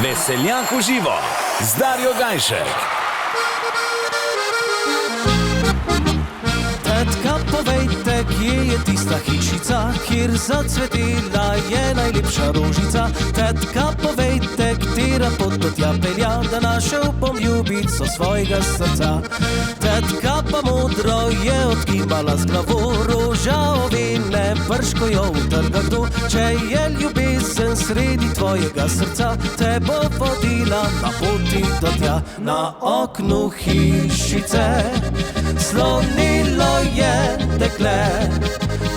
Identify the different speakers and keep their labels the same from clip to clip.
Speaker 1: Veseljak v živo z Darjo Gajšek.
Speaker 2: Tetka, povejte, kje je tista hišica, kjer zacvetila je najlepša rožica. Tetka, povejte, katera pot do tja pelja, da našel bom ljubico svojega srca. Tetka pa modro je odkimala z glavo, roža ovine brško jo utrga kdo. Če je ljubezen sredi tvojega srca, te bo vodila na poti do tja. Na oknu hišice slonilo je dekle,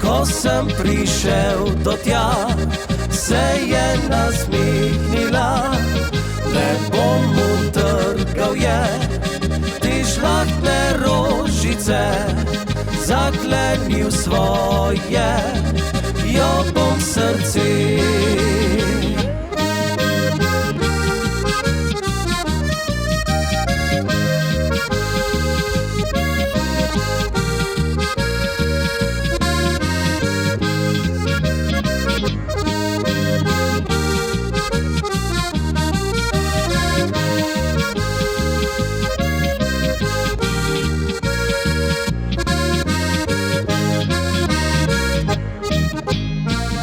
Speaker 2: ko sem prišel do tja, se je nasmehnila, ne bom utrgal je te žlahtne rožice, zaklenil svoje, jo bom srce.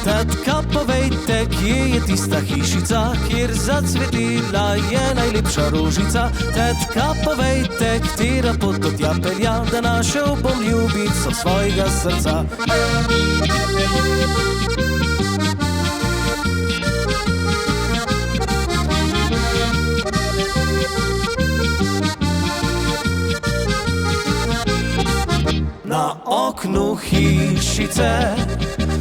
Speaker 2: Tetka, povejte, kje je tista hišica, kjer zacvetila je najlepša rožica. Tetka, povejte, katera pot do tja pelja, da našel bom ljubico svojega srca. Na oknu hišice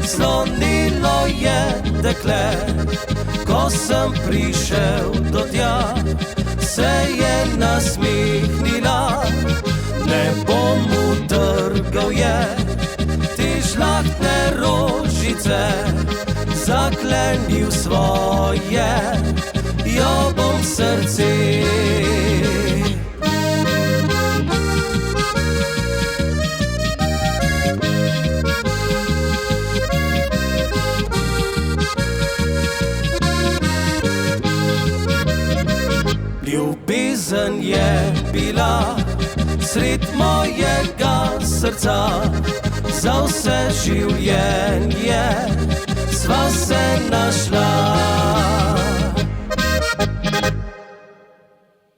Speaker 2: slonilo je dekle, ko sem prišel do tja, se je nasmehnila, ne bom utrgal je te žlahtne rožice, zaklenil svoje, jo bom srce. Ljubezen je bila sred mojega srca, za vse življenje sva se našla.